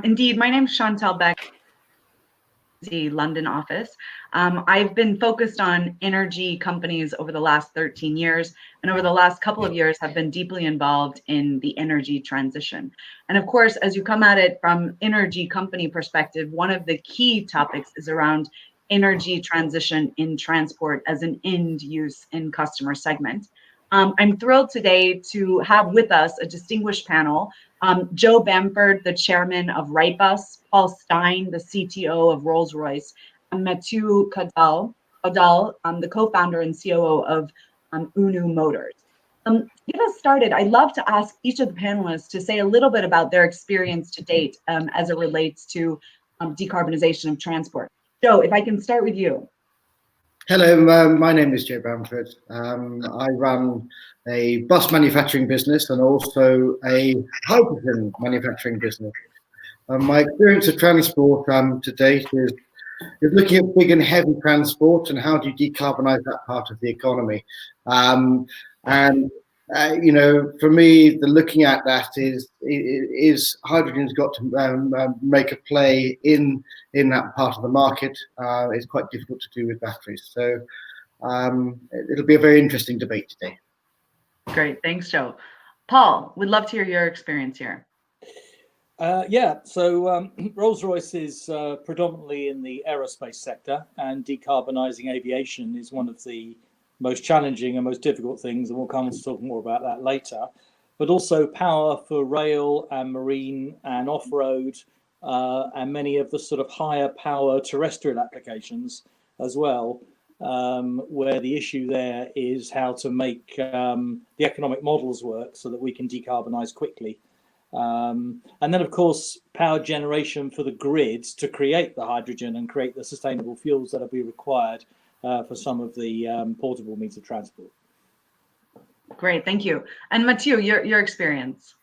Indeed, my name's Chantal Beck, the London office. I've been focused on energy companies over the last 13 years, and over the last couple of years have been deeply involved in the energy transition. And of course, as you come at it from energy company perspective, one of the key topics is around energy transition in transport as an end use in customer segment. I'm thrilled today to have with us a distinguished panel. Joe BAMFORD, the chairman of Wrightbus, Paul Stein, the CTO of Rolls-Royce, and Mathieu Caudal, the co-founder and COO of UNU Motors. To get us started, I'd love to ask each of the panelists to say a little bit about their experience to date as it relates to decarbonization of transport. Joe, if I can start with you. Hello, my name is Joe BAMFORD. I run a bus manufacturing business and also a hydrogen manufacturing business. My experience of transport to date is looking at big and heavy transport and how do you decarbonize that part of the economy. You know, for me, the looking at that is hydrogen's got to make a play in that part of the market. It's quite difficult to do with batteries. So it'll be a very interesting debate today. Great, thanks, Joe. Paul, we'd love to hear your experience here. So Rolls-Royce is predominantly in the aerospace sector, and decarbonising aviation is one of the most challenging and most difficult things, and we'll come to talk more about that later. But also power for rail and marine and off-road and many of the sort of higher power terrestrial applications as well, where the issue there is how to make the economic models work so that we can decarbonise quickly. And then, of course, power generation for the grids to create the hydrogen and create the sustainable fuels that will be required for some of the portable means of transport. Great, thank you. And Mathieu, your experience.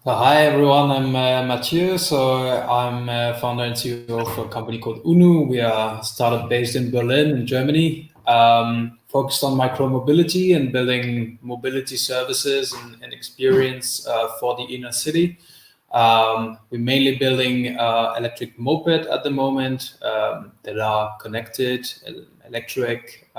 Hi everyone, I'm Mathieu. So I'm founder and CEO of a company called UNU. We are a startup based in Berlin, in Germany, focused on micro-mobility and building mobility services and experience for the inner city. We're mainly building electric moped at the moment that are connected, electric,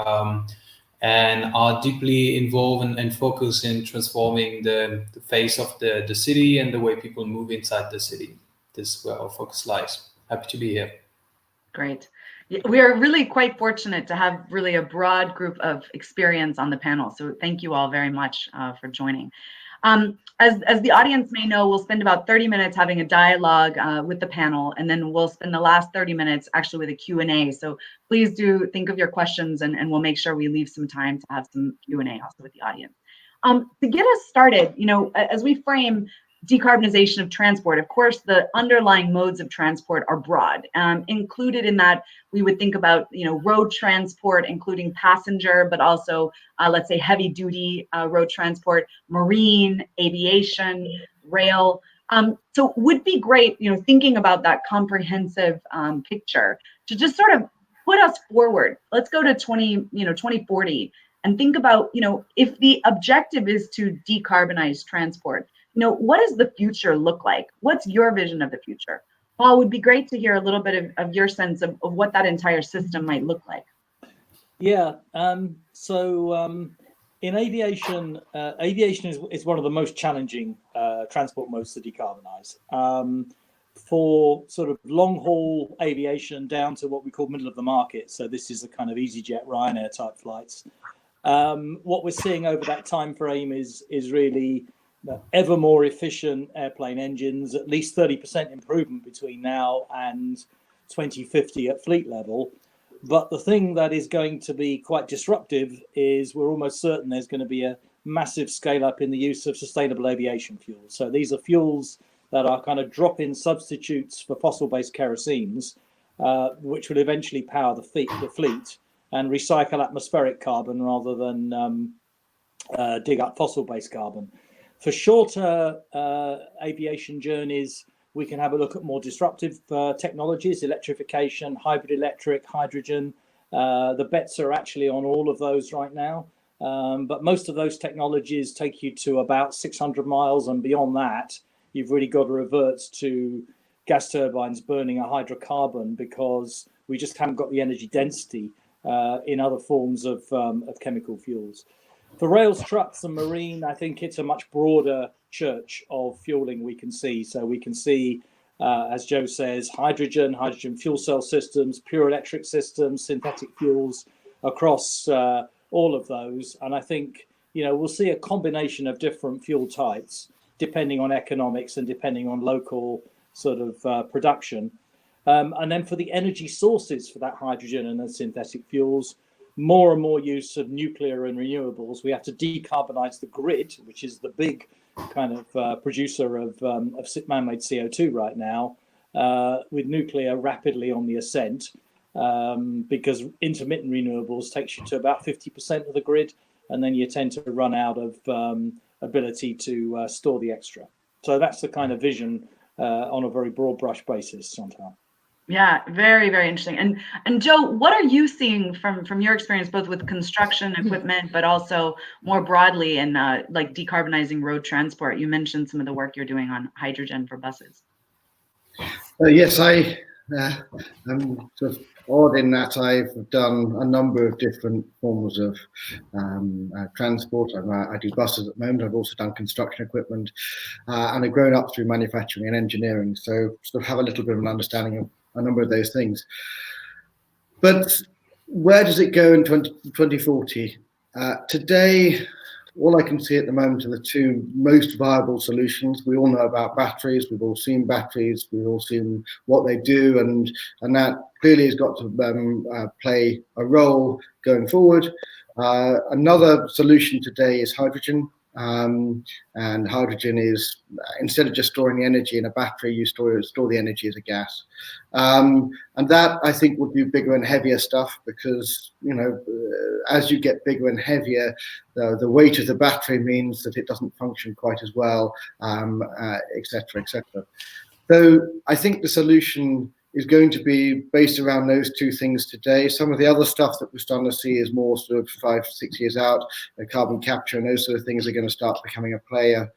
and are deeply involved and focused in transforming the face of the city and the way people move inside the city. This is where our focus lies. Happy to be here. Great. We are really quite fortunate to have really a broad group of experience on the panel. So thank you all very much for joining. As the audience may know, we'll spend about 30 minutes having a dialogue with the panel, and then we'll spend the last 30 minutes actually with a Q&A. So please do think of your questions, and we'll make sure we leave some time to have some Q&A also with the audience. To get us started, you know, as we frame decarbonization of transport, of course, the underlying modes of transport are broad. Included in that, we would think about, you know, road transport, including passenger, but also, let's say, heavy duty road transport, marine, aviation, rail. So would be great, you know, thinking about that comprehensive picture to just sort of put us forward. Let's go to 2040 and think about, you know, if the objective is to decarbonize transport, you know, what does the future look like? What's your vision of the future? Paul, would be great to hear a little bit of your sense of what that entire system might look like. Yeah, in aviation, aviation is one of the most challenging transport modes to decarbonize. For sort of long haul aviation down to what we call middle of the market. So this is the kind of EasyJet, Ryanair type flights. What we're seeing over that time frame is really ever more efficient airplane engines, at least 30% improvement between now and 2050 at fleet level. But the thing that is going to be quite disruptive is we're almost certain there's going to be a massive scale up in the use of sustainable aviation fuels. So these are fuels that are kind of drop-in substitutes for fossil-based kerosenes, which will eventually power the fleet and recycle atmospheric carbon rather than dig up fossil-based carbon. For shorter aviation journeys, we can have a look at more disruptive technologies, electrification, hybrid electric, hydrogen. The bets are actually on all of those right now. But most of those technologies take you to about 600 miles, and beyond that, you've really got to revert to gas turbines burning a hydrocarbon because we just haven't got the energy density in other forms of chemical fuels. For rails, trucks and marine, I think it's a much broader church of fueling we can see. So we can see, as Joe says, hydrogen fuel cell systems, pure electric systems, synthetic fuels across all of those. And I think, we'll see a combination of different fuel types depending on economics and depending on local sort of production. And then for the energy sources for that hydrogen and the synthetic fuels, more and more use of nuclear and renewables. We have to decarbonize the grid, which is the big kind of producer of man-made CO2 right now, with nuclear rapidly on the ascent, because intermittent renewables takes you to about 50% of the grid, and then you tend to run out of ability to store the extra. So that's the kind of vision on a very broad brush basis, Chantal. Yeah, very, very interesting. And Joe, what are you seeing from your experience, both with construction equipment, but also more broadly in like decarbonizing road transport? You mentioned some of the work you're doing on hydrogen for buses. Yes, I'm sort of odd in that I've done a number of different forms of transport. I do buses at the moment. I've also done construction equipment, and I've grown up through manufacturing and engineering, so sort of have a little bit of an understanding of a number of those things. But where does it go in 2040? Today, all I can see at the moment are the two most viable solutions. We all know about batteries. We've all seen batteries. We've all seen what they do, and that clearly has got to play a role going forward. Another solution today is hydrogen. And hydrogen is, instead of just storing the energy in a battery, you store the energy as a gas. And that, I think, would be bigger and heavier stuff, because, as you get bigger and heavier, the weight of the battery means that it doesn't function quite as well, et cetera, et cetera. So I think the solution is going to be based around those two things today. Some of the other stuff that we're starting to see is more sort of 5 to 6 years out. Carbon capture and those sort of things are going to start becoming a player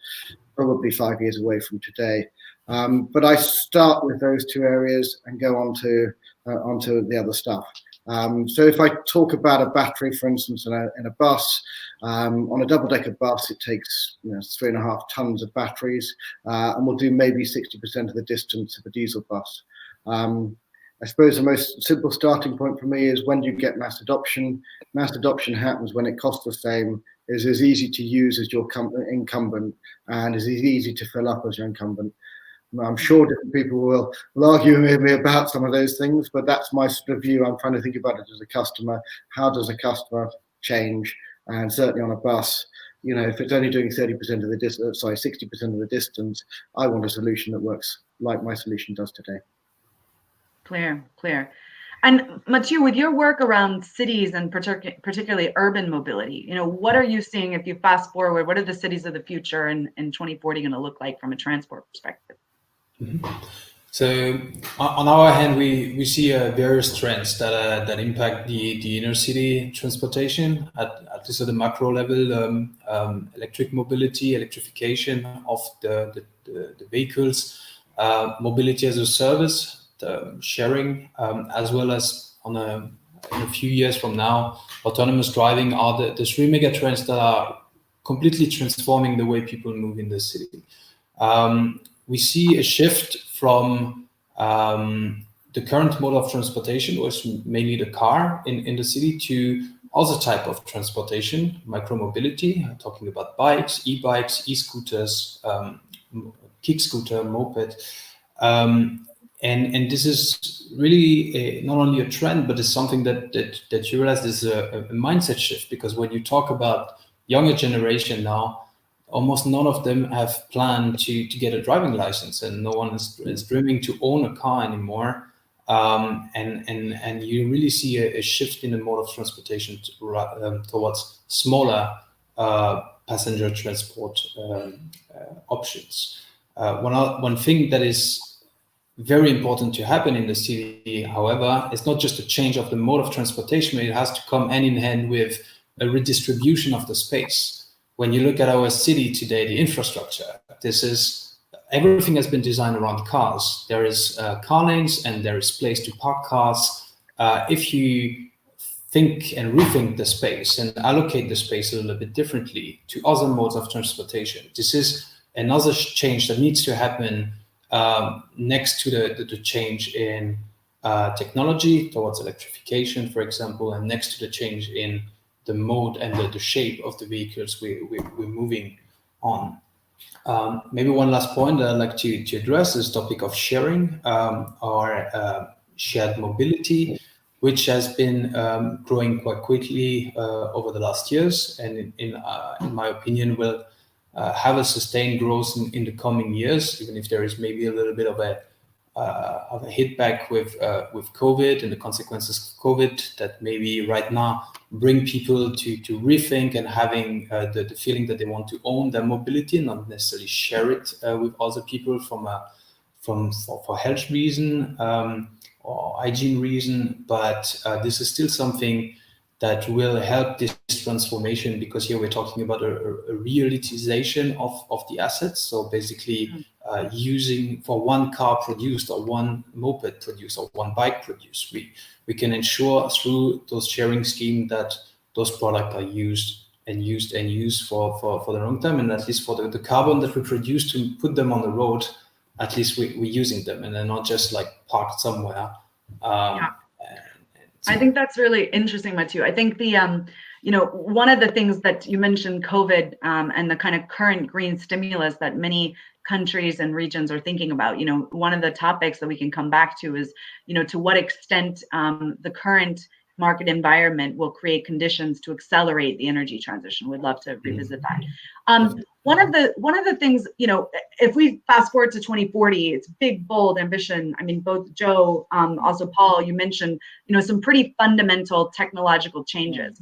probably 5 years away from today. But I start with those two areas and go on to onto the other stuff. So if I talk about a battery, for instance, in a bus, on a double-decker bus, it takes 3.5 tons of batteries, and we'll do maybe 60% of the distance of a diesel bus. I suppose the most simple starting point for me is, when do you get mass adoption? Mass adoption happens when it costs the same, is as easy to use as your incumbent, and is as easy to fill up as your incumbent. I'm sure different people will argue with me about some of those things, but that's my sort of view. I'm trying to think about it as a customer. How does a customer change? And certainly on a bus, if it's only doing 30% of the distance, 60% of the distance, I want a solution that works like my solution does today. Clear. And Mathieu, with your work around cities and particularly urban mobility, what are you seeing if you fast forward? What are the cities of the future in 2040 going to look like from a transport perspective? Mm-hmm. So on our hand, we see various trends that impact the inner city transportation at least at the macro level. Electric mobility, electrification of the vehicles, mobility as a service, the sharing, as well as in a few years from now, autonomous driving are the three mega trends that are completely transforming the way people move in the city. We see a shift from the current mode of transportation, which is mainly the car in the city, to other type of transportation, micromobility, talking about bikes, e-bikes, e-scooters, kick scooter, moped. And this is really not only a trend, but it's something that you realize is a mindset shift, because when you talk about younger generation now, almost none of them have planned to get a driving license, and no one is dreaming to own a car anymore. And you really see a shift in the mode of transportation towards smaller passenger transport options. One thing that is very important to happen in the city, however, is not just a change of the mode of transportation, it has to come hand in hand with a redistribution of the space. When you look at our city today, the infrastructure, this is everything has been designed around cars. There is car lanes and there is place to park cars. If you think and rethink the space and allocate the space a little bit differently to other modes of transportation, this is another change that needs to happen next to the change in technology towards electrification, for example, and next to the change in the mode and the shape of the vehicles we're moving on. Maybe one last point that I'd like to address is the topic of sharing or shared mobility, which has been growing quite quickly over the last years, and in my opinion will have a sustained growth in the coming years, even if there is maybe a little bit of a hit back with COVID and the consequences of COVID that maybe right now bring people to rethink and having the feeling that they want to own their mobility, not necessarily share it with other people for health reason or hygiene reason. But this is still something that will help this transformation, because here we're talking about a reutilization of the assets. So basically using for one car produced or one moped produced or one bike produced, we can ensure through those sharing scheme that those products are used for the long term, and at least for the carbon that we produce to put them on the road, at least we're using them and they're not just like parked somewhere. I think that's really interesting, Mathieu. I think the, one of the things that you mentioned, COVID, and the kind of current green stimulus that many countries and regions are thinking about, one of the topics that we can come back to is, to what extent the current market environment will create conditions to accelerate the energy transition. We'd love to revisit that. One of the things, if we fast forward to 2040, it's big, bold ambition. I mean, both Joe, also Paul, you mentioned, some pretty fundamental technological changes.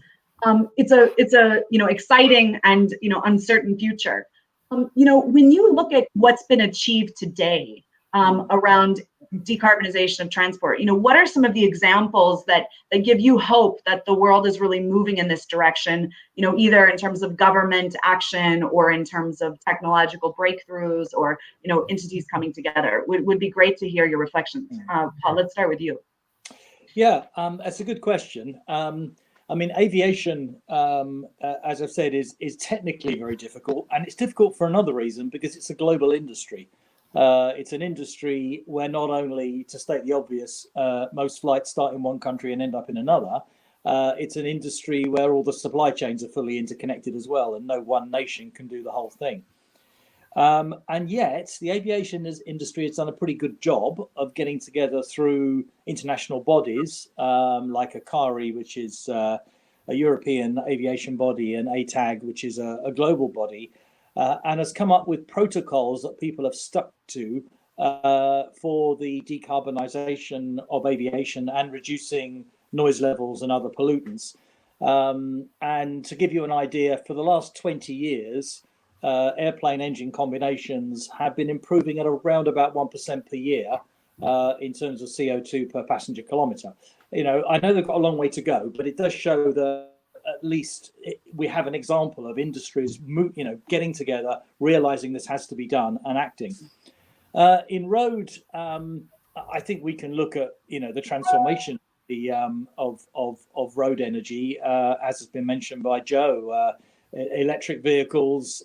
It's a exciting and uncertain future. When you look at what's been achieved today around decarbonization of transport, what are some of the examples that give you hope that the world is really moving in this direction, either in terms of government action or in terms of technological breakthroughs or, entities coming together? Would be great to hear your reflections. Paul, let's start with you. Yeah, that's a good question. I mean, aviation, as I've said, is technically very difficult, and it's difficult for another reason, because it's a global industry. It's an industry where not only, to state the obvious, most flights start in one country and end up in another, it's an industry where all the supply chains are fully interconnected as well, and no one nation can do the whole thing. And yet, the aviation industry has done a pretty good job of getting together through international bodies like ACARI, which is a European aviation body, and ATAG, which is a global body, and has come up with protocols that people have stuck to for the decarbonisation of aviation and reducing noise levels and other pollutants. And to give you an idea, for the last 20 years, airplane engine combinations have been improving at around about 1% per year in terms of CO2 per passenger kilometre. I know they've got a long way to go, but it does show that at least we have an example of industries, getting together, realising this has to be done and acting. In road, I think we can look at the transformation of road energy, as has been mentioned by Joe. Electric vehicles,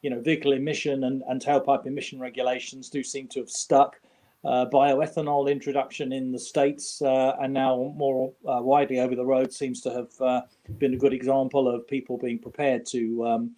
vehicle emission and tailpipe emission regulations do seem to have stuck. Bioethanol introduction in the States and now more widely over the road seems to have been a good example of people being prepared to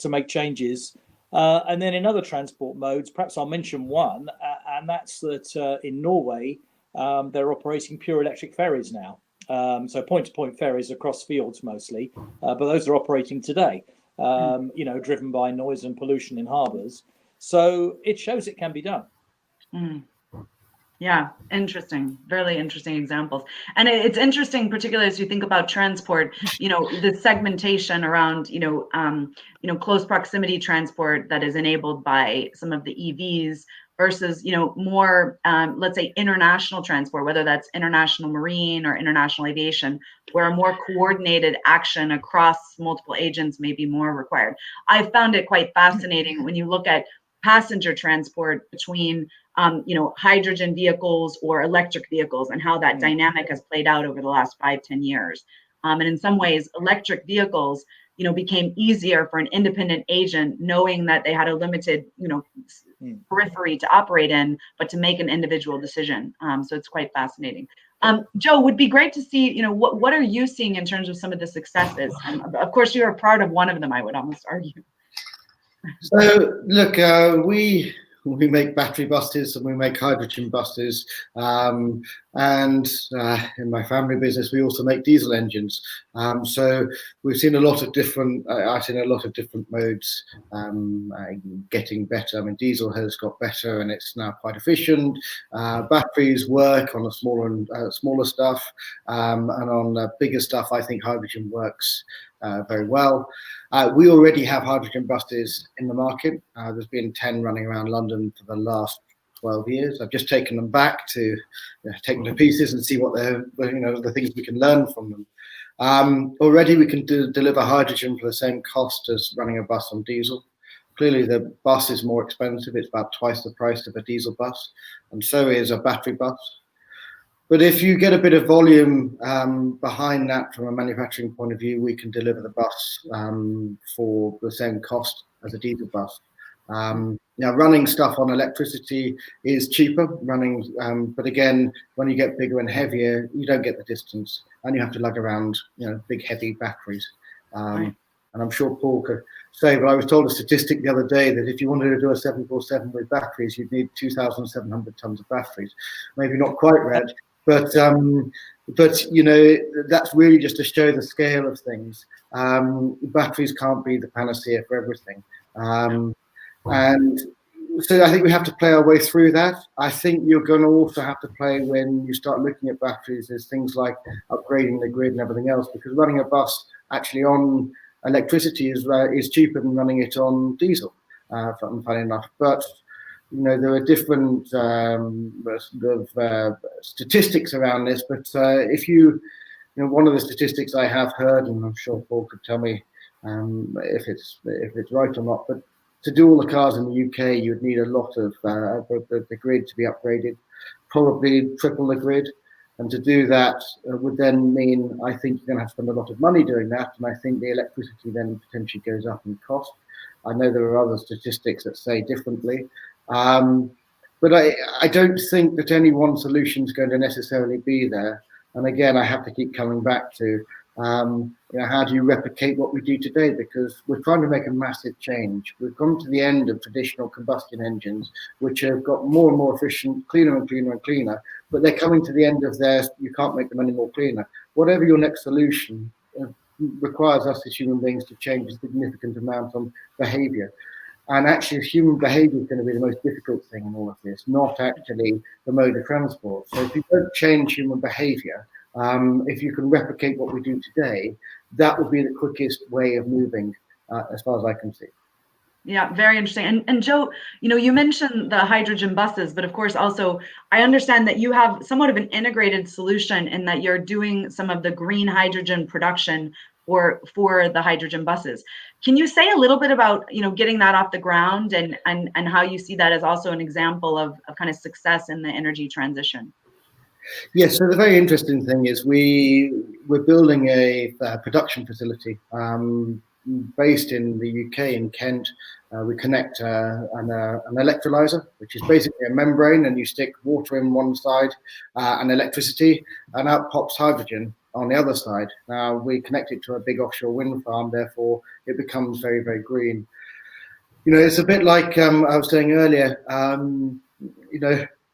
make changes. And then in other transport modes, perhaps I'll mention one, and that's that in Norway, they're operating pure electric ferries now. So point-to-point ferries across fields mostly, but those are operating today, driven by noise and pollution in harbours. So it shows it can be done. Yeah, interesting, really interesting examples. And it's interesting, particularly as you think about transport, the segmentation around, close proximity transport that is enabled by some of the EVs versus, more, let's say, international transport, whether that's international marine or international aviation, where a more coordinated action across multiple agents may be more required. I found it quite fascinating when you look at passenger transport between hydrogen vehicles or electric vehicles, and how that dynamic has played out over the last 5-10 years. And in some ways, electric vehicles, became easier for an independent agent, knowing that they had a limited, periphery to operate in, but to make an individual decision. So it's quite fascinating. Joe, would be great to see, what are you seeing in terms of some of the successes? And of course, you're a part of one of them, I would almost argue. So look, we make battery buses and we make hydrogen buses, and in my family business we also make diesel engines. So we've seen a lot of different. I've seen a lot of different modes getting better. I mean, diesel has got better and it's now quite efficient. Batteries work on the smaller stuff, and on bigger stuff, I think hydrogen works very well. We already have hydrogen buses in the market. There's been 10 running around London for the last 12 years. I've just taken them back to take them to pieces and see what the things we can learn from them. Already we can deliver hydrogen for the same cost as running a bus on diesel. Clearly the bus is more expensive. It's about twice the price of a diesel bus, and so is a battery bus. But if you get a bit of volume behind that from a manufacturing point of view, we can deliver the bus for the same cost as a diesel bus. Now, running stuff on electricity is cheaper, but again, when you get bigger and heavier, you don't get the distance, and you have to lug around, big heavy batteries. Right. And I'm sure Paul could say, but I was told a statistic the other day that if you wanted to do a 747 with batteries, you'd need 2,700 tons of batteries. Maybe not quite red. But that's really just to show the scale of things. Batteries can't be the panacea for everything, and so I think we have to play our way through that. I think you're going to also have to play when you start looking at batteries as things like upgrading the grid and everything else, because running a bus actually on electricity is cheaper than running it on diesel. Funny enough, but there are different statistics around this, but if one of the statistics I have heard, and I'm sure Paul could tell me if it's right or not, but to do all the cars in the UK, you'd need a lot of the grid to be upgraded, probably triple the grid. And to do that would then mean, I think you're going to have to spend a lot of money doing that, and I think the electricity then potentially goes up in cost. I know there are other statistics that say differently. But I don't think that any one solution is going to necessarily be there. And again, I have to keep coming back to, how do you replicate what we do today? Because we're trying to make a massive change. We've come to the end of traditional combustion engines, which have got more and more efficient, cleaner and cleaner and cleaner, but they're coming to the end of you can't make them any more cleaner. Whatever your next solution requires us as human beings to change a significant amount on behavior. And actually, human behavior is going to be the most difficult thing in all of this, not actually the mode of transport. So if you don't change human behavior, if you can replicate what we do today, that would be the quickest way of moving, as far as I can see. Yeah, very interesting. And Joe, you mentioned the hydrogen buses, but of course also I understand that you have somewhat of an integrated solution in that you're doing some of the green hydrogen production for the hydrogen buses. Can you say a little bit about getting that off the ground and how you see that as also an example of kind of success in the energy transition? Yes, so the very interesting thing is we're building a production facility based in the UK in Kent. We connect an electrolyzer, which is basically a membrane, and you stick water in one side and electricity, and out pops hydrogen on the other side. Now we connect it to a big offshore wind farm, therefore it becomes very, very green. It's a bit like I was saying earlier,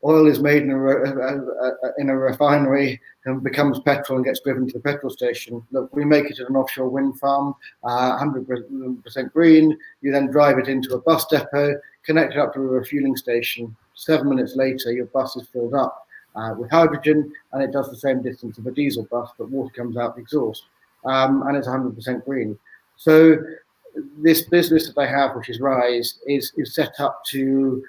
oil is made in a refinery and becomes petrol and gets driven to the petrol station. Look, we make it at an offshore wind farm, 100% green. You then drive it into a bus depot, connect it up to a refueling station. 7 minutes later, your bus is filled up with hydrogen, and it does the same distance of a diesel bus, but water comes out the exhaust, and it's 100% green. So this business that I have, which is Rise, is set up to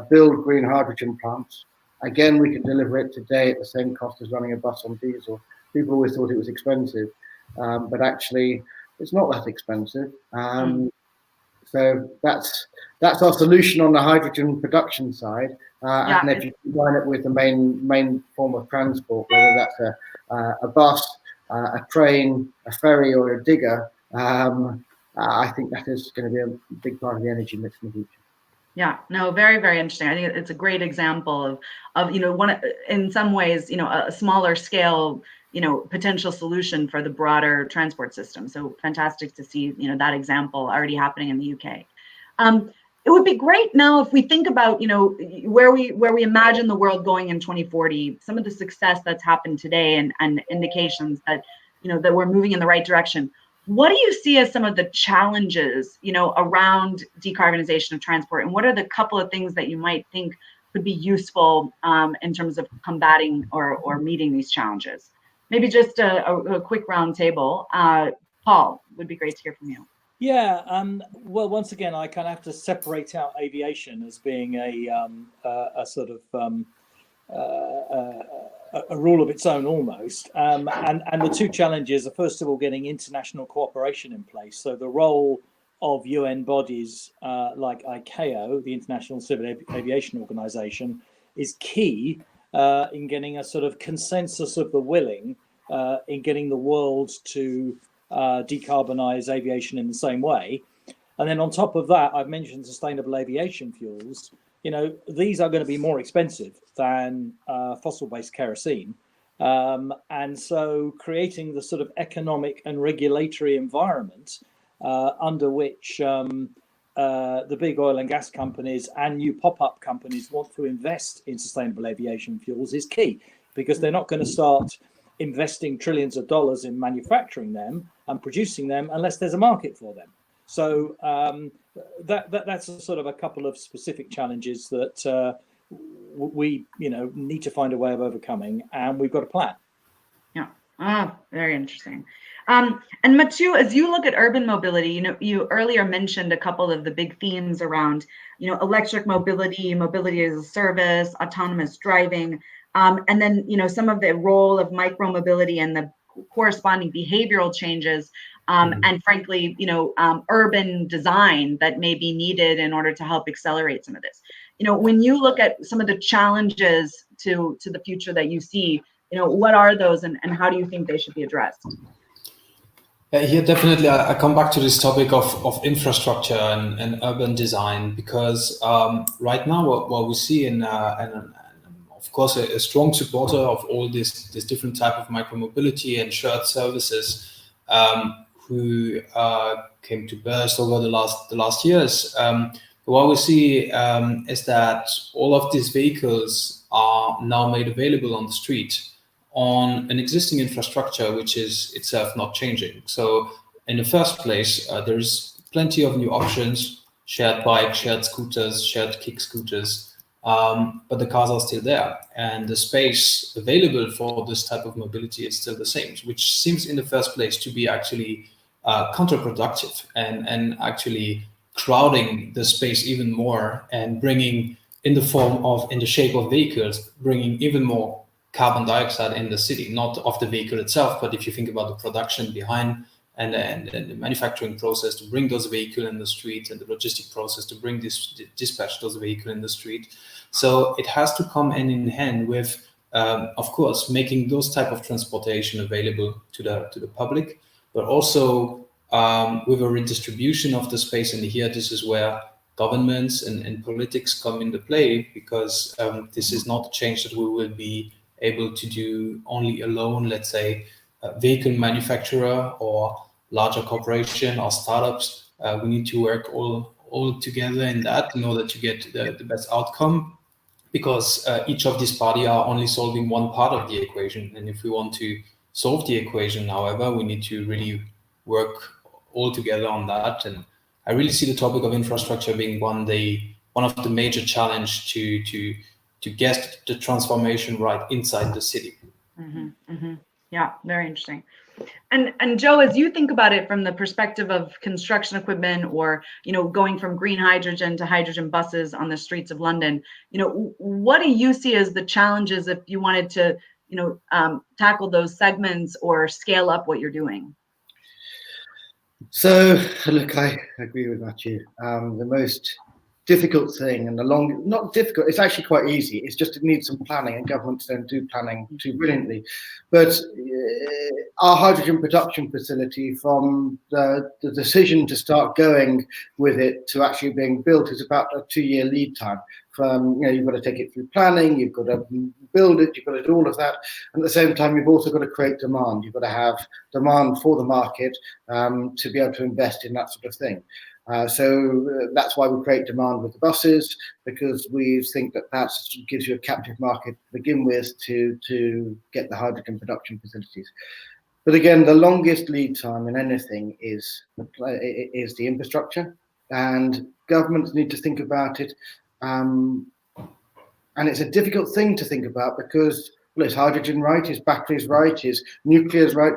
build green hydrogen plants. Again, we can deliver it today at the same cost as running a bus on diesel. People always thought it was expensive, but actually it's not that expensive. So that's our solution on the hydrogen production side. Yeah. And if you combine it with the main form of transport, whether that's a bus, a train, a ferry, or a digger, I think that is going to be a big part of the energy mix in the future. Yeah, no, very, very interesting. I think it's a great example of one, in some ways, a smaller scale, potential solution for the broader transport system. So fantastic to see, that example already happening in the UK. It would be great now if we think about, where we imagine the world going in 2040, some of the success that's happened today and indications that, that we're moving in the right direction. What do you see as some of the challenges, around decarbonization of transport? And what are the couple of things that you might think could be useful in terms of combating or meeting these challenges? Maybe just a quick round table. Paul, would be great to hear from you. Yeah, well, once again, I kind of have to separate out aviation as being a sort of a rule of its own almost. And the two challenges are, first of all, getting international cooperation in place. So the role of UN bodies like ICAO, the International Civil Aviation Organization, is key in getting a sort of consensus of the willing in getting the world to decarbonize aviation in the same way. And then on top of that, I've mentioned sustainable aviation fuels. These are going to be more expensive than fossil-based kerosene. And so creating the sort of economic and regulatory environment under which the big oil and gas companies and new pop-up companies want to invest in sustainable aviation fuels is key, because they're not going to start investing trillions of dollars in manufacturing them and producing them unless there's a market for them. So that's a sort of a couple of specific challenges that we need to find a way of overcoming, and we've got a plan. Yeah, very interesting. And Mathieu, as you look at urban mobility, you earlier mentioned a couple of the big themes around, electric mobility, mobility as a service, autonomous driving, and then some of the role of micro-mobility and the corresponding behavioral changes, and frankly, urban design that may be needed in order to help accelerate some of this. When you look at some of the challenges to the future that you see, what are those, and how do you think they should be addressed? Here, definitely, I come back to this topic of infrastructure and urban design, because right now what we see and of course a strong supporter of all this different type of micromobility and shared services who came to burst over the last years. What we see is that all of these vehicles are now made available on the street on an existing infrastructure, which is itself not changing. So in the first place, there's plenty of new options: shared bikes, shared scooters, shared kick scooters, but the cars are still there, and the space available for this type of mobility is still the same, which seems in the first place to be actually counterproductive and actually crowding the space even more, and bringing in the shape of vehicles, bringing even more carbon dioxide in the city, not of the vehicle itself, but if you think about the production behind and the manufacturing process to bring those vehicles in the street, and the logistic process to bring dispatch those vehicles in the street. So it has to come hand in hand with, of course, making those type of transportation available to the public, but also with a redistribution of the space. And here, this is where governments and politics come into play, because this is not a change that we will be able to do only alone. Let's say a vehicle manufacturer or larger corporation or startups. We need to work all together in that in order to get the best outcome, because each of these parties are only solving one part of the equation. And if we want to solve the equation, however, we need to really work all together on that. And I really see the topic of infrastructure being one of the major challenge to get the transformation right inside the city. Yeah, very interesting. And Joe, as you think about it from the perspective of construction equipment, or going from green hydrogen to hydrogen buses on the streets of London, what do you see as the challenges if you wanted to tackle those segments or scale up what you're doing? So, look, I agree with Mathieu. The most difficult thing and not difficult, it's actually quite easy. It's just it needs some planning, and governments don't do planning too brilliantly. But our hydrogen production facility, from the decision to start going with it to actually being built, is about a 2-year lead time. From, you've got to take it through planning, you've got to build it, you've got to do all of that. And at the same time, you've also got to create demand. You've got to have demand for the market to be able to invest in that sort of thing. So that's why we create demand with the buses, because we think that gives you a captive market to begin with to get the hydrogen production facilities. But again, the longest lead time in anything is the infrastructure, and governments need to think about it. And it's a difficult thing to think about because, well, is hydrogen right? Is batteries right? Is nuclear right?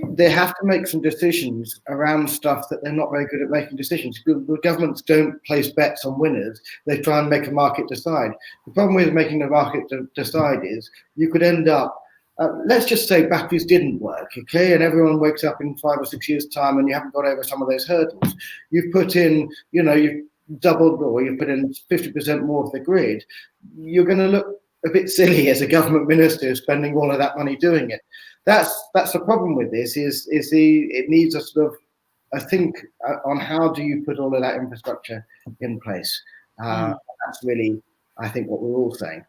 They have to make some decisions around stuff that they're not very good at making decisions. The governments don't place bets on winners. They try and make a market decide. The problem with making the market decide is you could end up, let's just say batteries didn't work, okay? And everyone wakes up in 5 or 6 years' time and you haven't got over some of those hurdles. You've put in, you've doubled, or you've put in 50% more of the grid. You're going to look a bit silly as a government minister spending all of that money doing it. That's the problem with this. It needs a sort of a think on how do you put all of that infrastructure in place. That's really, I think, what we're all saying.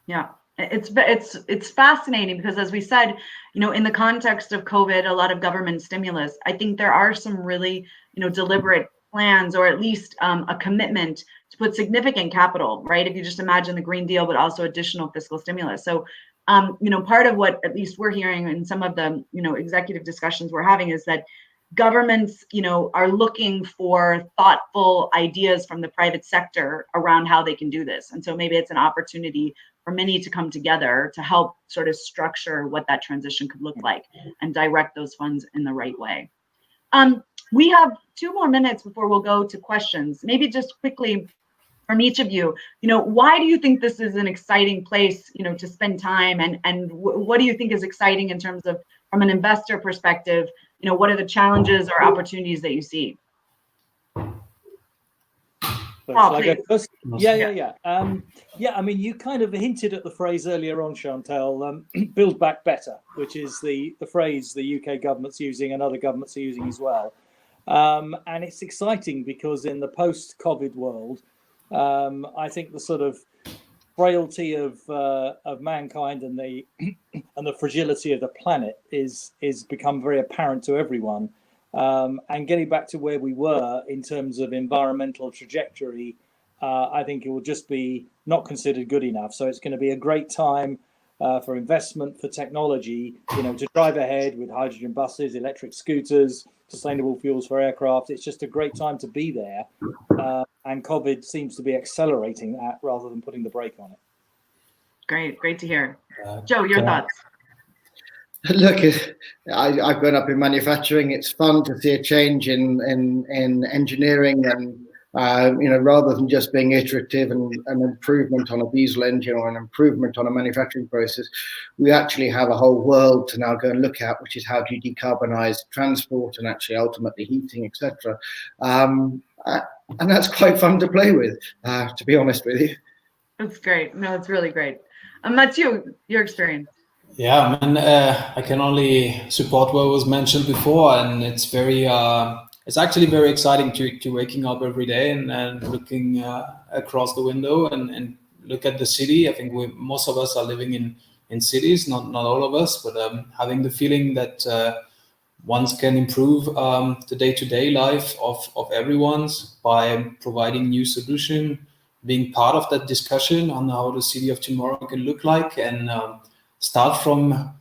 Yeah, it's fascinating because, as we said, in the context of COVID, a lot of government stimulus, I think there are some really, deliberate plans, or at least a commitment to put significant capital, right? If you just imagine the Green Deal, but also additional fiscal stimulus. So, part of what at least we're hearing in some of the, executive discussions we're having is that governments, are looking for thoughtful ideas from the private sector around how they can do this. And so maybe it's an opportunity for many to come together to help sort of structure what that transition could look like and direct those funds in the right way. We have 2 more minutes before we'll go to questions. Maybe just quickly from each of you, why do you think this is an exciting place, to spend time, and what do you think is exciting in terms of, from an investor perspective, what are the challenges or opportunities that you see? Paul, please. Yeah. I mean, you kind of hinted at the phrase earlier on, Chantal, build back better, which is the phrase the UK government's using and other governments are using as well. And it's exciting because in the post-COVID world, I think the sort of frailty of mankind and the fragility of the planet is become very apparent to everyone. And getting back to where we were in terms of environmental trajectory, I think it will just be not considered good enough. So it's going to be a great time for investment, for technology, to drive ahead with hydrogen buses, electric scooters, sustainable fuels for aircraft. It's just a great time to be there. And COVID seems to be accelerating that rather than putting the brake on it. Great to hear. Joe, your thoughts? Look, I've grown up in manufacturing. It's fun to see a change in engineering, and rather than just being iterative and an improvement on a diesel engine or an improvement on a manufacturing process, we actually have a whole world to now go and look at, which is how do you decarbonize transport and actually ultimately heating, etc. And that's quite fun to play with, to be honest with you. That's great. No, it's really great. Mathieu, your experience. Yeah, I can only support what was mentioned before, and it's it's actually very exciting to waking up every day and looking across the window and look at the city. I think most of us are living in cities, not all of us, but having the feeling that one can improve the day-to-day life of everyone's by providing new solution, being part of that discussion on how the city of tomorrow can look like, and start from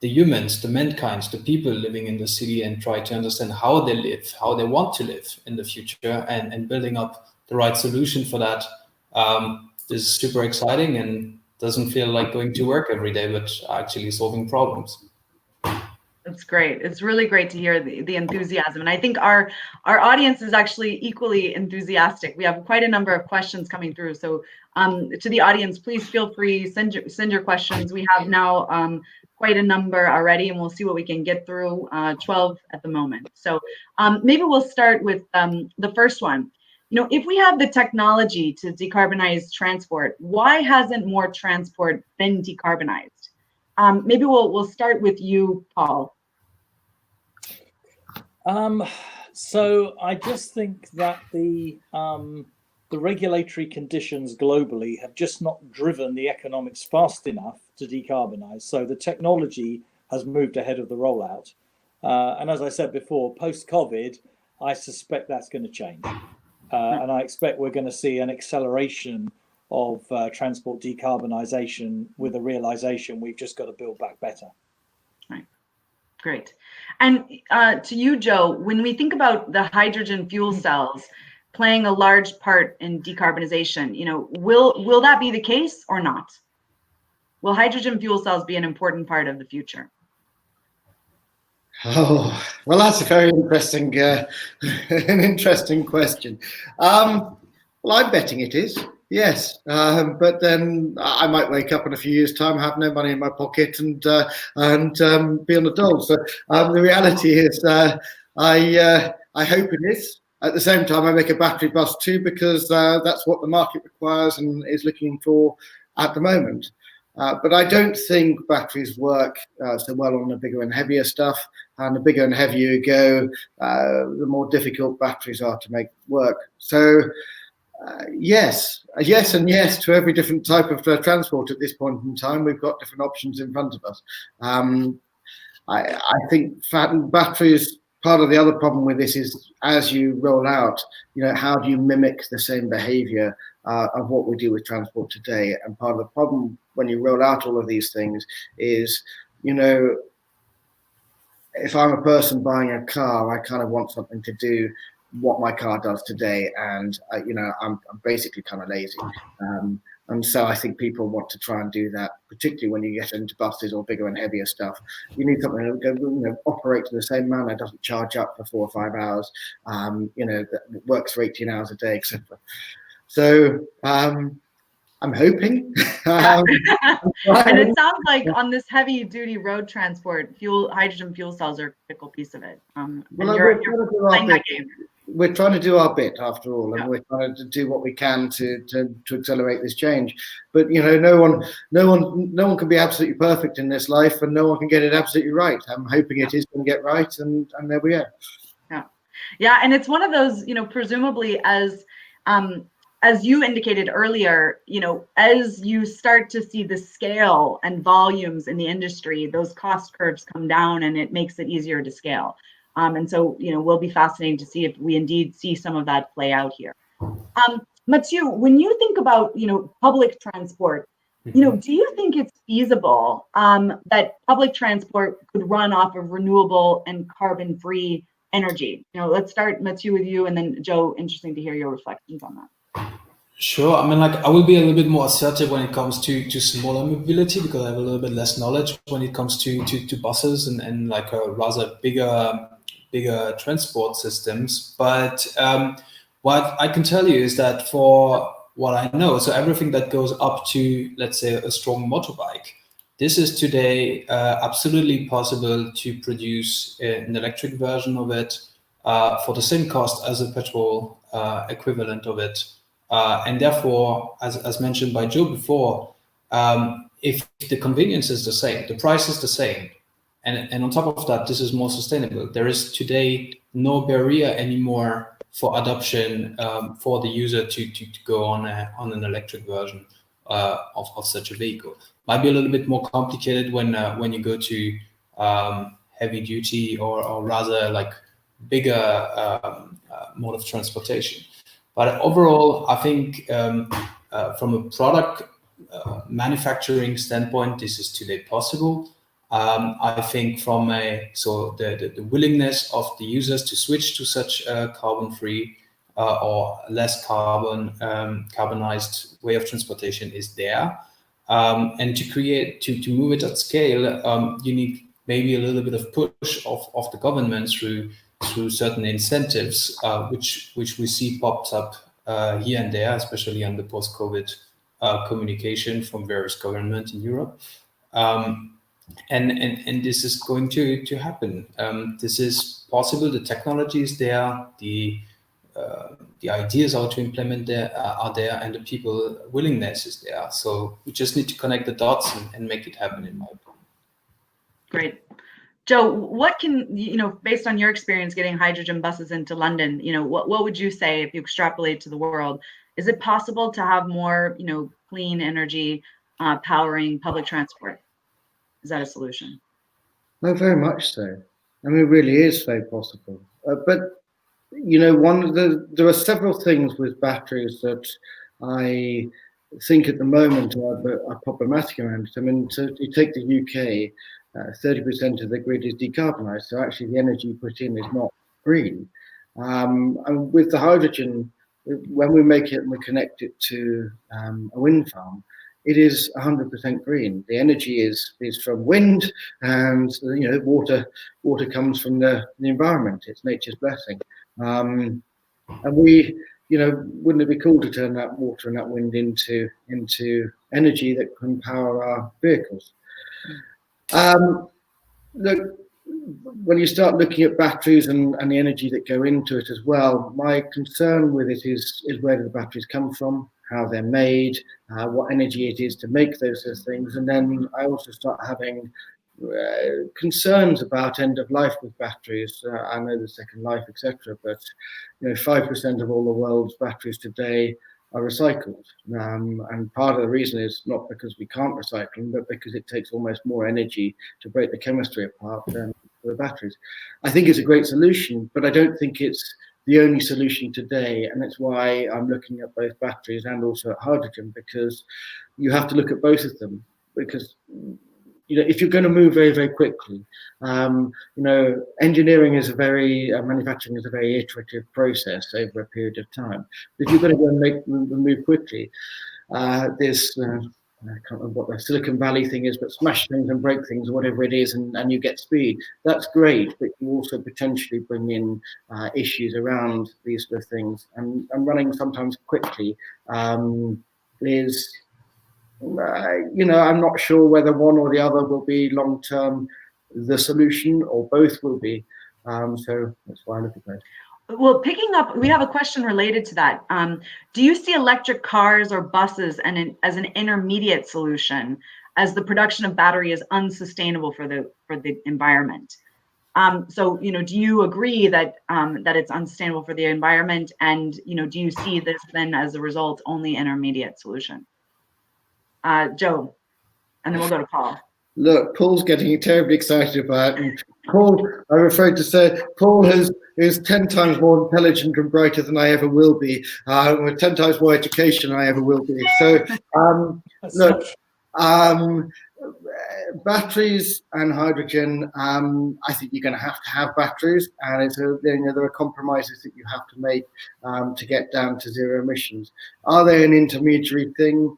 the humans, the mankind, the people living in the city, and try to understand how they live, how they want to live in the future, and building up the right solution for that. This is super exciting and doesn't feel like going to work every day, but actually solving problems. That's great. It's really great to hear the enthusiasm. And I think our audience is actually equally enthusiastic. We have quite a number of questions coming through. So to the audience, please feel free, send your questions. We have now quite a number already, and we'll see what we can get through. 12 at the moment. So maybe we'll start with the first one. If we have the technology to decarbonize transport, why hasn't more transport been decarbonized? Maybe we'll start with you, Paul. So I just think that the regulatory conditions globally have just not driven the economics fast enough to decarbonize. So the technology has moved ahead of the rollout. And as I said before, post-COVID, I suspect that's going to change. And I expect we're going to see an acceleration of transport decarbonisation with a realisation we've just got to build back better. Right. Great. And to you, Joe, when we think about the hydrogen fuel cells playing a large part in decarbonisation, will that be the case or not? Will hydrogen fuel cells be an important part of the future? Oh, well, that's a very interesting, an interesting question. Well, I'm betting it is, yes. But then I might wake up in a few years' time, have no money in my pocket, and be on the dole. So the reality is, I hope it is. At the same time, I make a battery bus too, because that's what the market requires and is looking for at the moment. But I don't think batteries work so well on the bigger and heavier stuff. And the bigger and heavier you go, the more difficult batteries are to make work. So yes and yes to every different type of transport at this point in time. We've got different options in front of us. I think batteries, part of the other problem with this is, as you roll out, how do you mimic the same behavior of what we do with transport today? And part of the problem when you roll out all of these things is, if I'm a person buying a car, I kind of want something to do what my car does today, and I'm basically kind of lazy. And so I think people want to try and do that, particularly when you get into buses or bigger and heavier stuff. You need something that operates in the same manner, doesn't charge up for 4 or 5 hours, that works for 18 hours a day, etc. So I'm hoping. And it sounds like on this heavy duty road transport, hydrogen fuel cells are a critical piece of it. You're playing that game. We're trying to do our bit after all, and we're trying to do what we can to accelerate this change. But no one can be absolutely perfect in this life, and no one can get it absolutely right. I'm hoping it is going to get right, and there we are. Yeah, and it's one of those, presumably as you indicated earlier, as you start to see the scale and volumes in the industry, those cost curves come down, and it makes it easier to scale. And so, will be fascinating to see if we indeed see some of that play out here. Mathieu, when you think about, public transport, do you think it's feasible that public transport could run off of renewable and carbon-free energy? Let's start, Mathieu, with you, and then Joe, interesting to hear your reflections on that. Sure. I mean, I will be a little bit more assertive when it comes to smaller mobility, because I have a little bit less knowledge when it comes to buses and like a rather bigger transport systems. But what I can tell you is that for what I know, so everything that goes up to, let's say, a strong motorbike, this is today absolutely possible to produce an electric version of it for the same cost as a petrol equivalent of it. And therefore, as mentioned by Joe before, if the convenience is the same, the price is the same, and on top of that, this is more sustainable. There is today no barrier anymore for adoption for the user to go on an electric version of such a vehicle. Might be a little bit more complicated when you go to heavy duty or rather like bigger mode of transportation. But overall, I think from a product manufacturing standpoint, this is today possible. I think from the willingness of the users to switch to such a carbon-free or less carbonized way of transportation is there. And to move it at scale, you need maybe a little bit of push of the government through certain incentives, which we see popped up here and there, especially on the post-COVID communication from various governments in Europe. and this is going to happen. This is possible. The technology is there. The ideas how to implement there are there, and the people willingness is there. So we just need to connect the dots and make it happen, in my opinion. Great. Joe, what can, based on your experience getting hydrogen buses into London, what would you say if you extrapolate to the world? Is it possible to have more, clean energy powering public transport? Is that a solution? No, very much so. I mean, it really is very possible. But, there are several things with batteries that I think at the moment are problematic around it. I mean, so you take the UK, 30% of the grid is decarbonised, so actually the energy put in is not green. And with the hydrogen, when we make it and we connect it to a wind farm, it is 100% green. The energy is from wind, and water comes from the environment. It's nature's blessing. And we, wouldn't it be cool to turn that water and that wind into energy that can power our vehicles? Look, when you start looking at batteries and the energy that go into it as well, my concern with it is where do the batteries come from, how they're made, what energy it is to make those things. And then I also start having concerns about end of life with batteries. I know the second life, etc. But 5% of all the world's batteries today are recycled, and part of the reason is not because we can't recycle them, but because it takes almost more energy to break the chemistry apart than the batteries. I think it's a great solution, but I don't think it's the only solution today, and that's why I'm looking at both batteries and also at hydrogen, because you have to look at both of them, because if you're going to move very, very quickly, engineering is manufacturing is a very iterative process over a period of time. But if you're going to go and move quickly, there's I can't remember what the Silicon Valley thing is, but smash things and break things, whatever it is, and you get speed. That's great, but you also potentially bring in issues around these sort of things. And running sometimes quickly is, I'm not sure whether one or the other will be long-term the solution, or both will be. So that's why I look at that. Well, picking up, we have a question related to that. Do you see electric cars or buses as an intermediate solution, as the production of battery is unsustainable for the environment? So, do you agree that that it's unsustainable for the environment, and do you see this then as a result only intermediate solution? Joe, and then we'll go to Paul. Look, Paul's getting terribly excited about it. And Paul, I'm afraid to say, Paul is 10 times more intelligent and brighter than I ever will be, with 10 times more education than I ever will be. So, look, batteries and hydrogen, I think you're going to have batteries, and there are compromises that you have to make to get down to zero emissions. Are they an intermediary thing?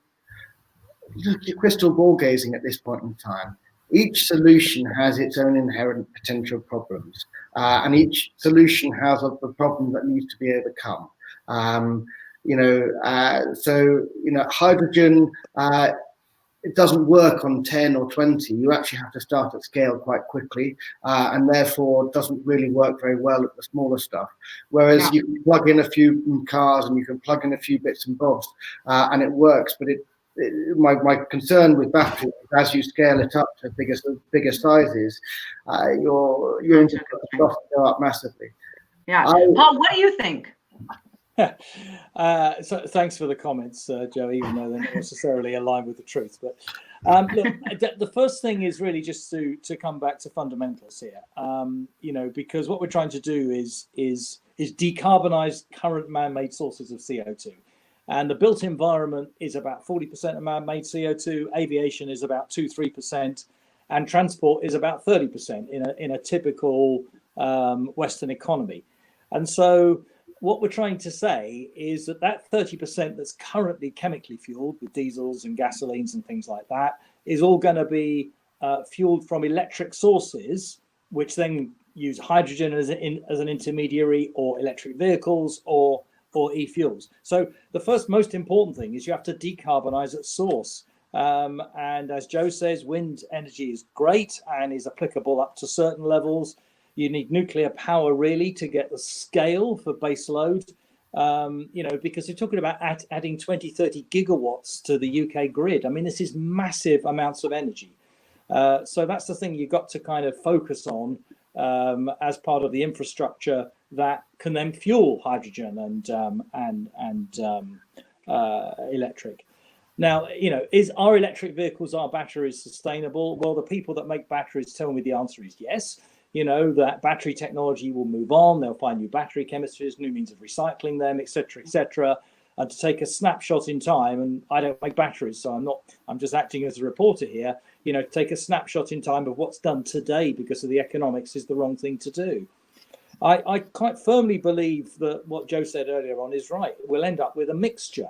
Look, you're crystal ball gazing at this point in time. Each solution has its own inherent potential problems, and each solution has a problem that needs to be overcome. Hydrogen, it doesn't work on 10 or 20. You actually have to start at scale quite quickly, and therefore doesn't really work very well at the smaller stuff. Whereas you can plug in a few cars and you can plug in a few bits and bobs, and it works. But my concern with batteries, as you scale it up to bigger sizes, your input costs go up massively. Yeah, Paul, what do you think? So thanks for the comments, Joe, even though they're not necessarily aligned with the truth. But look, the first thing is really just to come back to fundamentals here, because what we're trying to do is decarbonize current man-made sources of CO2. And the built environment is about 40% of man-made CO2, aviation is about 2-3%, and transport is about 30% in a typical Western economy. And so what we're trying to say is that 30% that's currently chemically fueled with diesels and gasolines and things like that is all going to be fueled from electric sources, which then use hydrogen as an intermediary, or electric vehicles, or e-fuels. So the first most important thing is you have to decarbonize at source. And as Joe says, wind energy is great and is applicable up to certain levels. You need nuclear power really to get the scale for base load, because you're talking about adding 20, 30 gigawatts to the UK grid. I mean, this is massive amounts of energy. So that's the thing you've got to kind of focus on as part of the infrastructure that can then fuel hydrogen and electric. Now, are electric vehicles, are batteries sustainable? Well, the people that make batteries tell me the answer is yes. That battery technology will move on. They'll find new battery chemistries, new means of recycling them, etc., etc. And to take a snapshot in time, and I don't make batteries, so I'm just acting as a reporter here, take a snapshot in time of what's done today because of the economics is the wrong thing to do. I quite firmly believe that what Joe said earlier on is right. We'll end up with a mixture,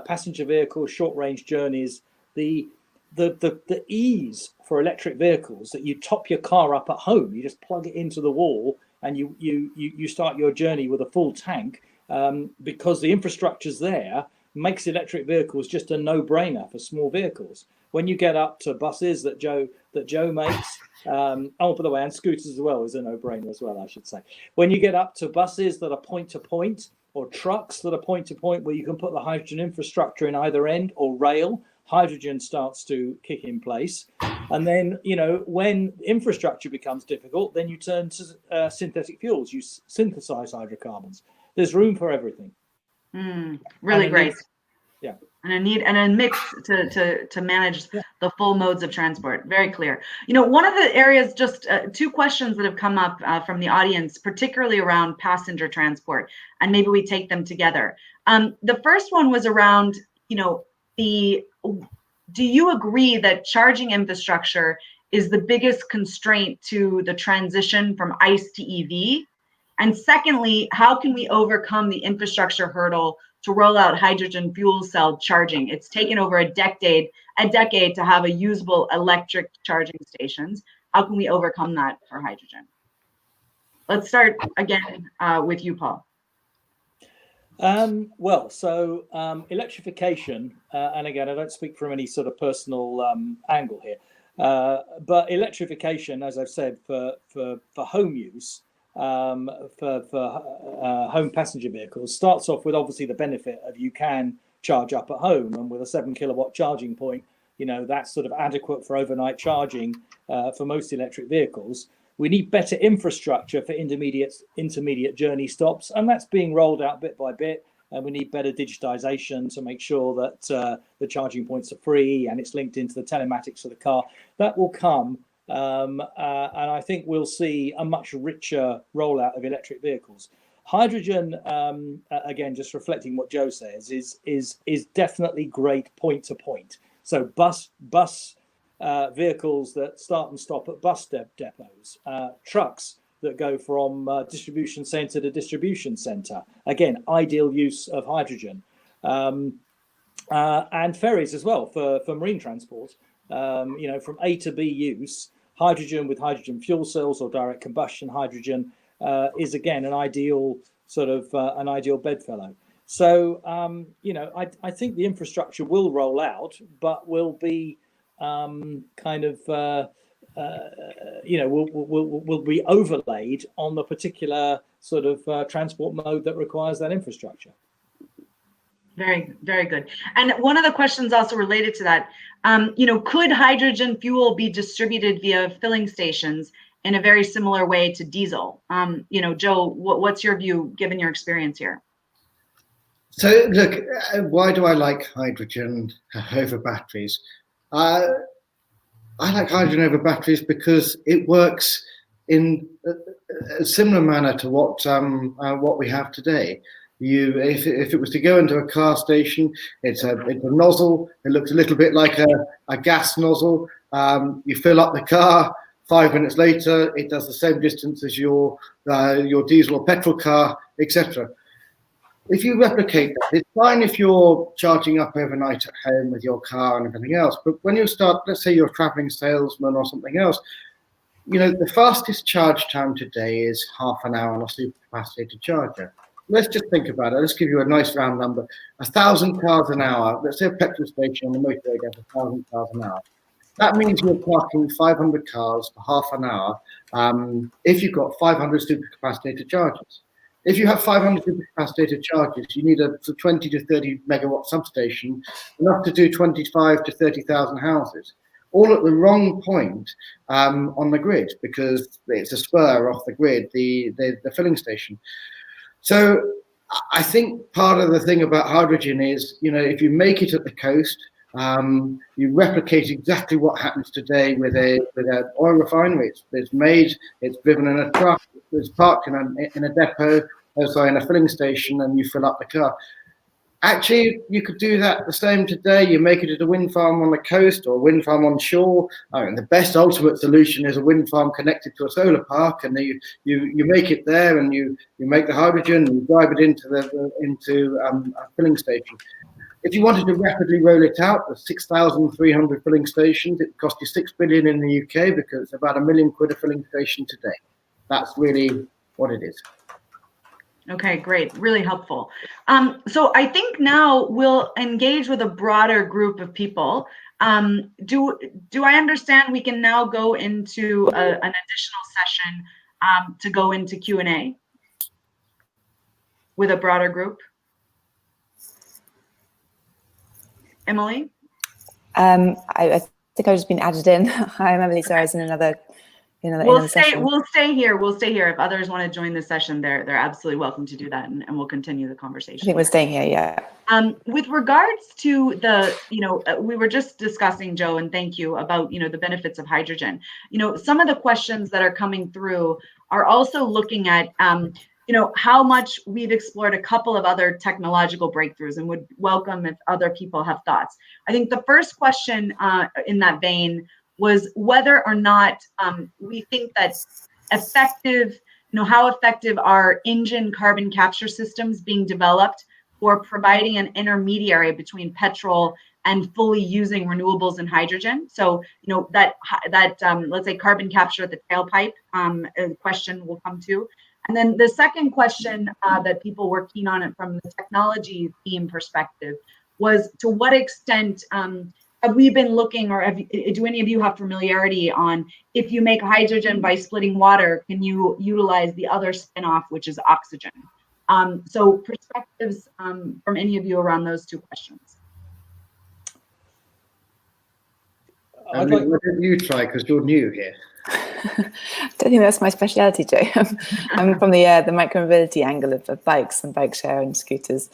passenger vehicles, short range journeys, the ease for electric vehicles that you top your car up at home, you just plug it into the wall and you start your journey with a full tank, because the infrastructure's there, makes electric vehicles just a no-brainer for small vehicles. When you get up to buses that Joe makes, by the way, and scooters as well is a no-brainer as well, I should say. When you get up to buses that are point-to-point, or trucks that are point-to-point where you can put the hydrogen infrastructure in either end, or rail, hydrogen starts to kick in place. And then, when infrastructure becomes difficult, then you turn to synthetic fuels. You synthesize hydrocarbons. There's room for everything. Really great. Yeah. And a mix to manage the full modes of transport. Very clear. One of the areas, just two questions that have come up from the audience, particularly around passenger transport, and maybe we take them together. The first one was around, do you agree that charging infrastructure is the biggest constraint to the transition from ICE to EV? And secondly, how can we overcome the infrastructure hurdle to roll out hydrogen fuel cell charging? It's taken over a decade to have a usable electric charging stations. How can we overcome that for hydrogen? Let's start again with you, Paul. Electrification, and again, I don't speak from any sort of personal angle here, but electrification, as I've said, for home use, for home passenger vehicles, starts off with obviously the benefit of you can charge up at home, and with a 7 kilowatt charging point, that's sort of adequate for overnight charging for most electric vehicles. We need better infrastructure for intermediate journey stops, and that's being rolled out bit by bit. And we need better digitization to make sure that the charging points are free and it's linked into the telematics of the car. That will come, and I think we'll see a much richer rollout of electric vehicles. Hydrogen, again, just reflecting what Joe says, is definitely great point to point. So bus vehicles that start and stop at bus depots, trucks that go from distribution center to distribution center. Again, ideal use of hydrogen. And ferries as well for marine transport. From A to B use, hydrogen with hydrogen fuel cells or direct combustion hydrogen is again an ideal sort of an ideal bedfellow. So I think the infrastructure will roll out, but will be will be overlaid on the particular sort of transport mode that requires that infrastructure. Very, very good. And one of the questions also related to that, could hydrogen fuel be distributed via filling stations in a very similar way to diesel? Joe, what's your view given your experience here? So look, why do I like hydrogen over batteries? I like hydrogen over batteries because it works in a similar manner to what we have today. If it was to go into a car station, it's a nozzle. It looks a little bit like a gas nozzle. You fill up the car. 5 minutes later, it does the same distance as your diesel or petrol car, etc. If you replicate that, it's fine if you're charging up overnight at home with your car and everything else. But when you start, let's say you're a traveling salesman or something else, the fastest charge time today is half an hour on a supercapacitor charger. let's just think about it. Let's give you a nice round number. 1,000 cars an hour. Let's say a petrol station on the motorway gets 1,000 cars an hour. That means you're parking 500 cars for half an hour if you've got 500 supercapacitor chargers. If you have 500 supercapacitor chargers, you need a 20 to 30 megawatt substation, enough to do 25 to 30,000 houses, all at the wrong point on the grid, because it's a spur off the grid, the filling station. So I think part of the thing about hydrogen is, if you make it at the coast, you replicate exactly what happens today with an oil refinery. It's made, it's driven in a truck, it's parked in a depot, in a filling station, and you fill up the car. Actually, you could do that the same today. You make it at a wind farm on the coast or a wind farm on shore. I mean, the best ultimate solution is a wind farm connected to a solar park, and you make it there, and you make the hydrogen and you drive it into a filling station. If you wanted to rapidly roll it out, there's 6,300 filling stations. It cost you $6 billion in the UK because it's about £1 million a filling station today. That's really what it is. Okay, great. Really helpful. So I think now we'll engage with a broader group of people. Do I understand we can now go into an additional session to go into Q&A with a broader group? Emily? I think I've just been added in. I'm Emily, sorry, I was in another session. We'll stay here. We'll stay here. If others want to join the session, they're absolutely welcome to do that, and we'll continue the conversation. I think we're staying here, yeah. With regards to the, we were just discussing, Joe, and thank you, about, the benefits of hydrogen. Some of the questions that are coming through are also looking at, how much we've explored a couple of other technological breakthroughs, and would welcome if other people have thoughts. I think the first question in that vein was whether or not we think that effective, how effective are engine carbon capture systems being developed for providing an intermediary between petrol and fully using renewables and hydrogen. So, that let's say carbon capture at the tailpipe question will come to. And then the second question that people were keen on it from the technology theme perspective was, to what extent have we been looking, or do any of you have familiarity on, if you make hydrogen by splitting water, can you utilize the other spin-off, which is oxygen? So perspectives from any of you around those two questions. Why don't you try, because you're new here? I don't think that's my speciality, Joe. I'm from the micromobility angle of bikes and bike share and scooters.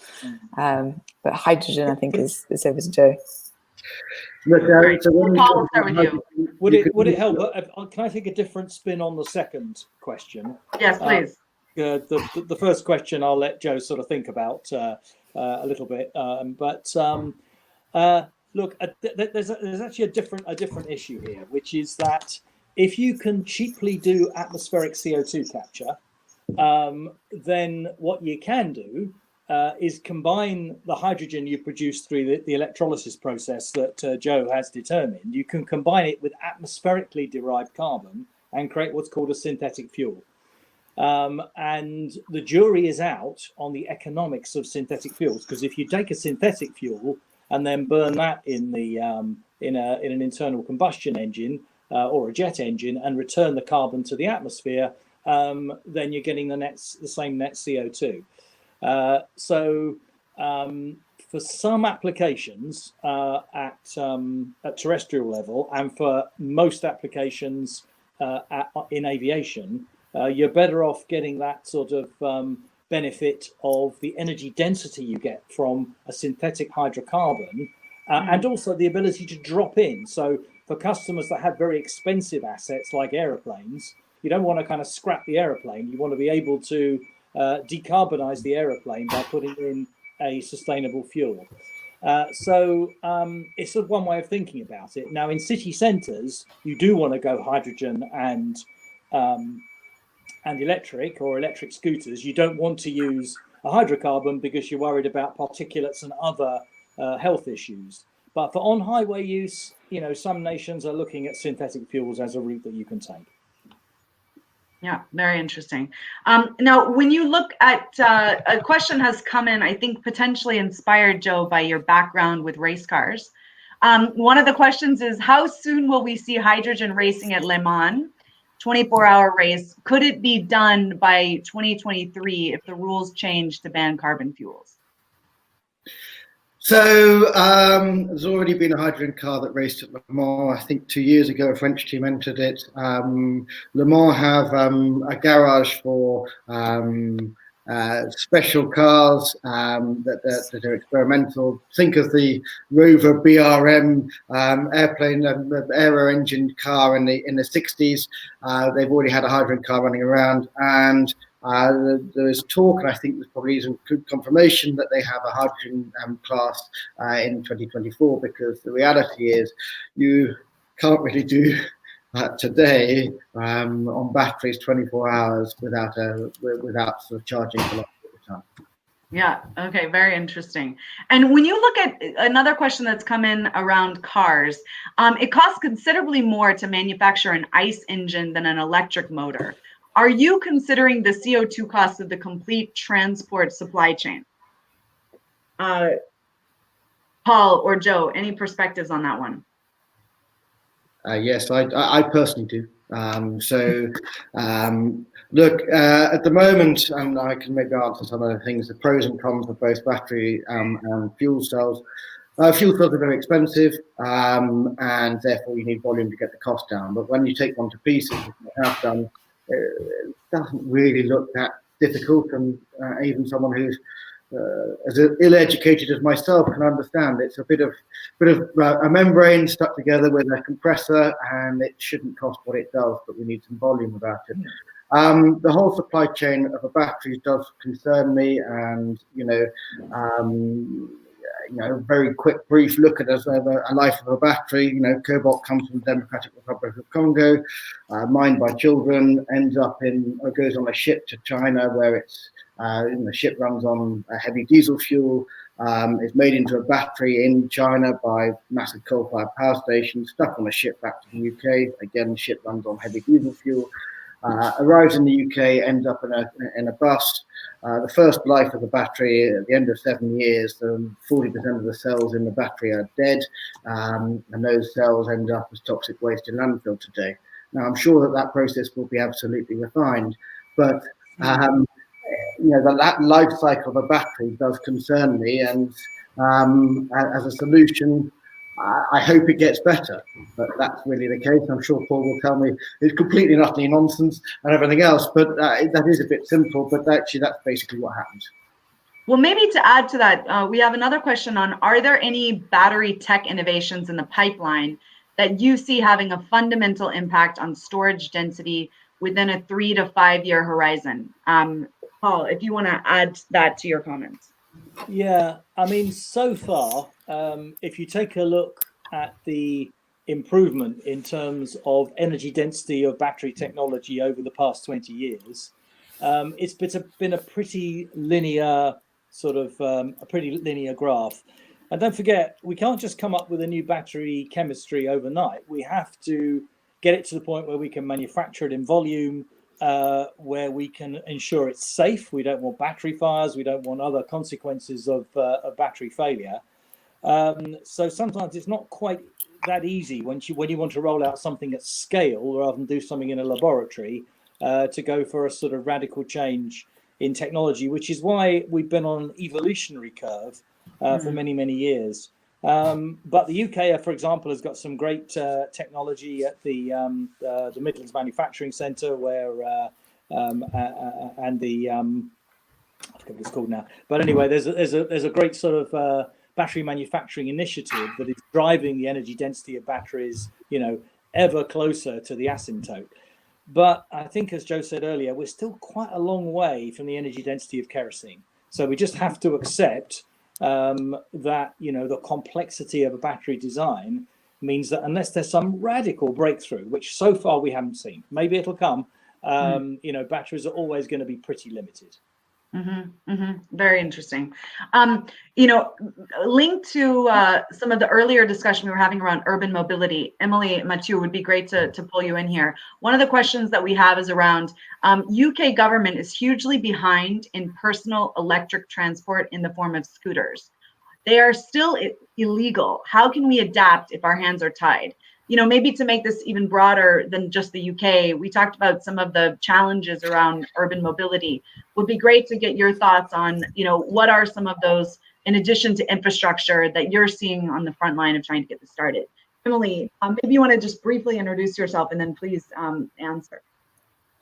But hydrogen, I think, is over to Joe. Look, Paul, will start with you. Would it help? Can I take a different spin on the second question? Yes, please. The first question I'll let Joe sort of think about a little bit. Look, there's actually a different issue here, which is that if you can cheaply do atmospheric CO2 capture, then what you can do is combine the hydrogen you produce through the electrolysis process that Joe has determined. You can combine it with atmospherically derived carbon and create what's called a synthetic fuel. And the jury is out on the economics of synthetic fuels, because if you take a synthetic fuel and then burn that in an internal combustion engine or a jet engine and return the carbon to the atmosphere, then you're getting the same net CO2. So for some applications at terrestrial level, and for most applications in aviation, you're better off getting that sort of benefit of the energy density you get from a synthetic hydrocarbon, and also the ability to drop in. So for customers that have very expensive assets like aeroplanes, you don't want to kind of scrap the aeroplane. You want to be able to decarbonize the aeroplane by putting in a sustainable fuel. So it's sort of one way of thinking about it. Now, in city centres, you do want to go hydrogen and electric, or electric scooters. You don't want to use a hydrocarbon because you're worried about particulates and other health issues. But for on-highway use, some nations are looking at synthetic fuels as a route that you can take. Yeah, very interesting. Now, when you look at, a question has come in, I think potentially inspired, Joe, by your background with race cars. One of the questions is, how soon will we see hydrogen racing at Le Mans, 24-hour race? Could it be done by 2023 if the rules change to ban carbon fuels? So there's already been a hydrogen car that raced at Le Mans. I think 2 years ago, a French team entered it. Le Mans have a garage for special cars that are experimental. Think of the Rover BRM airplane, aero-engined car in the 60s. They've already had a hydrogen car running around, and there is talk, and I think there's probably some good confirmation that they have a hydrogen class in 2024, because the reality is you can't really do today on batteries 24 hours without sort of charging for long time. Yeah, okay, very interesting. And when you look at another question that's come in around cars, it costs considerably more to manufacture an ICE engine than an electric motor. Are you considering the CO2 costs of the complete transport supply chain? Paul or Joe, any perspectives on that one? Yes, I personally do. Look, at the moment, and I can maybe answer some of the things, the pros and cons of both battery and fuel cells. Fuel cells are very expensive, and therefore you need volume to get the cost down. But when you take one to pieces, which we have done, it doesn't really look that difficult, and even someone who's as ill-educated as myself can understand it's a bit of a membrane stuck together with a compressor, and it shouldn't cost what it does, but we need some volume about it. The whole supply chain of a battery does concern me, and a very quick brief look at a life of a battery. Cobalt comes from the Democratic Republic of Congo, mined by children, goes on a ship to China, where it's the ship runs on a heavy diesel fuel. It's made into a battery in China by massive coal-fired power stations, stuck on a ship back to the UK. Again, the ship runs on heavy diesel fuel. Arrives in the UK, ends up in a bus. The first life of the battery, at the end of 7 years, 40% of the cells in the battery are dead, and those cells end up as toxic waste in landfill today. Now, I'm sure that process will be absolutely refined, but that life cycle of a battery does concern me, and as a solution, I hope it gets better, but that's really the case. I'm sure Paul will tell me it's completely and utterly nonsense and everything else, but that is a bit simple, but actually that's basically what happens. Well, maybe to add to that, we have another question on, are there any battery tech innovations in the pipeline that you see having a fundamental impact on storage density within a 3 to 5 year horizon? Paul, if you want to add that to your comments. Yeah, I mean, so far, if you take a look at the improvement in terms of energy density of battery technology over the past 20 years, it's been a pretty linear graph. And don't forget, we can't just come up with a new battery chemistry overnight. We have to get it to the point where we can manufacture it in volume, where we can ensure it's safe. We don't want battery fires. We don't want other consequences of battery failure. So sometimes it's not quite that easy when you want to roll out something at scale rather than do something in a laboratory, to go for a sort of radical change in technology, which is why we've been on an evolutionary curve for many, many years. But the UK, for example, has got some great technology at the Midlands Manufacturing Centre, where and the I forget what it's called now. But anyway, there's a great sort of battery manufacturing initiative that is driving the energy density of batteries, ever closer to the asymptote. But I think, as Joe said earlier, we're still quite a long way from the energy density of kerosene. So we just have to accept that the complexity of a battery design means that unless there's some radical breakthrough, which so far we haven't seen, maybe it'll come, batteries are always going to be pretty limited. Very interesting. Linked to some of the earlier discussion we were having around urban mobility, Emily, Mathieu, would be great to pull you in here. One of the questions that we have is around UK government is hugely behind in personal electric transport in the form of scooters. They are still illegal. How can we adapt if our hands are tied? Maybe to make this even broader than just the UK, we talked about some of the challenges around urban mobility. Would be great to get your thoughts on, what are some of those, in addition to infrastructure, that you're seeing on the front line of trying to get this started. Emily, maybe you want to just briefly introduce yourself and then please answer.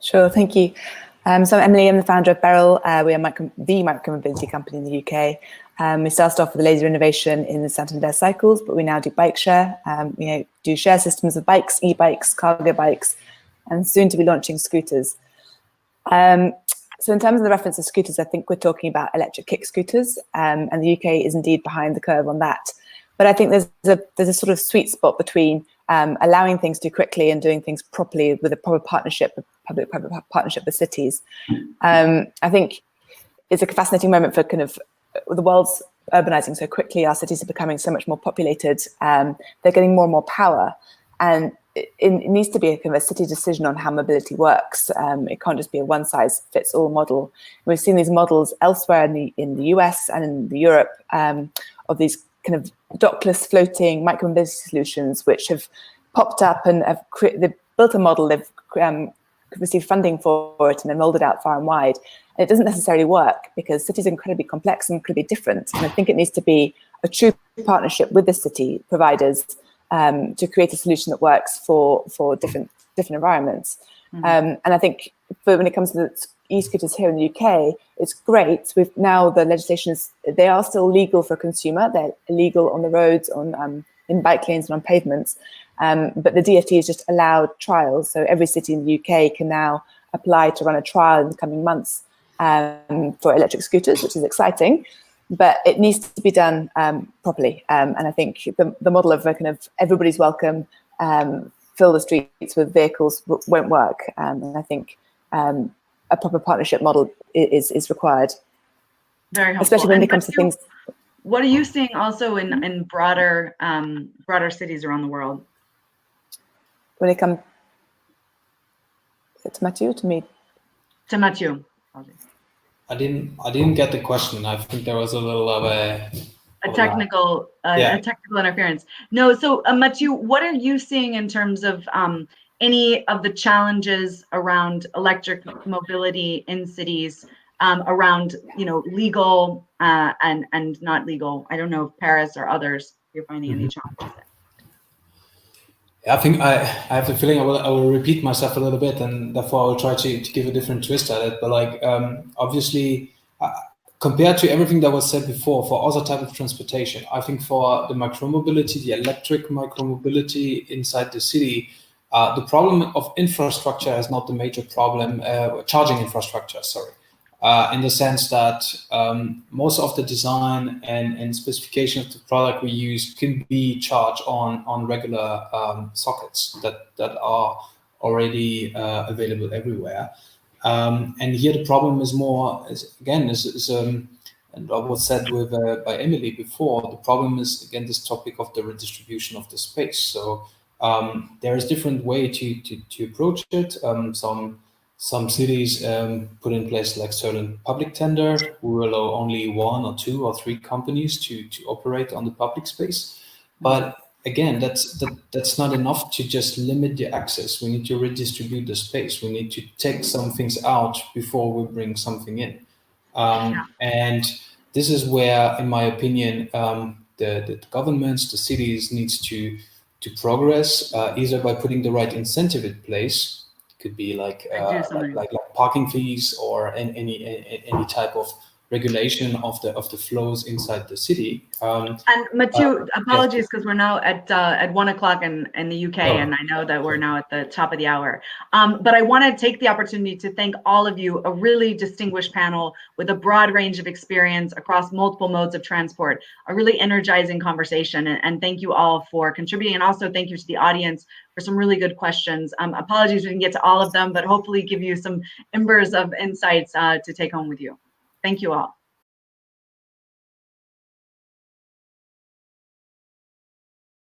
Sure, thank you. So I'm Emily, I'm the founder of Beryl. We are the micromobility company in the UK. We started off with laser innovation in the Santander cycles, but we now do bike share. We do share systems of bikes, e-bikes, cargo bikes, and soon to be launching scooters. So in terms of the reference to scooters, I think we're talking about electric kick scooters, and the UK is indeed behind the curve on that. But I think there's a sort of sweet spot between allowing things to quickly and doing things properly with a proper partnership, public-private partnership with cities. I think it's a fascinating moment for kind of the world's urbanizing so quickly. Our cities are becoming so much more populated. They're getting more and more power, and it needs to be a kind of a city decision on how mobility works. It can't just be a one-size-fits-all model. We've seen these models elsewhere in the US and in Europe of these kind of dockless floating micromobility solutions, which have popped up and they've built a model. They've received funding for it and then rolled it out far and wide. And it doesn't necessarily work because cities are incredibly complex and incredibly different. And I think it needs to be a true partnership with the city providers to create a solution that works for different environments. And I think when it comes to the e-scooters here in the UK, it's great. We've now, the legislation they are still legal for a consumer. They're illegal on the roads, in bike lanes and on pavements. But the DfT has just allowed trials. So every city in the UK can now apply to run a trial in the coming months for electric scooters, which is exciting. But it needs to be done properly. And I think the model of kind of everybody's welcome, fill the streets with vehicles won't work. And I think a proper partnership model is required. Very helpful. Especially when it comes to things. What are you seeing also in broader cities around the world? When it comes to Mathieu, to me? To Mathieu. I didn't get the question. I think there was a little of a technical interference. No, so Mathieu, what are you seeing in terms of any of the challenges around electric mobility in cities, around legal and not legal? I don't know if Paris or others you're finding any challenges there. I think I have the feeling I will repeat myself a little bit, and therefore I will try to give a different twist at it. But obviously, compared to everything that was said before, for other type of transportation, I think for the micromobility, the electric micromobility inside the city, the problem of infrastructure is not the major problem, charging infrastructure, sorry. In the sense that most of the design and specification of the product we use can be charged on regular sockets that are already available everywhere. And here the problem is more, and what was said by Emily before, the problem is, again, this topic of the redistribution of the space. So there is different way to approach it. Some cities put in place like certain public tender who will allow only 1 or 2 or 3 companies to operate on the public space. But again, that's not enough to just limit the access. We need to redistribute the space. We need to take some things out before we bring something in. And this is where, in my opinion, the governments, the cities needs to progress, either by putting the right incentive in place. Could be like parking fees or any type of regulation of the flows inside the city. And Mathieu, apologies because we're now at 1 o'clock in the UK, and I know that we're now at the top of the hour. But I want to take the opportunity to thank all of you, a really distinguished panel with a broad range of experience across multiple modes of transport, a really energizing conversation. And thank you all for contributing, and also thank you to the audience for some really good questions. Apologies we didn't get to all of them, but hopefully give you some embers of insights to take home with you. Thank you all.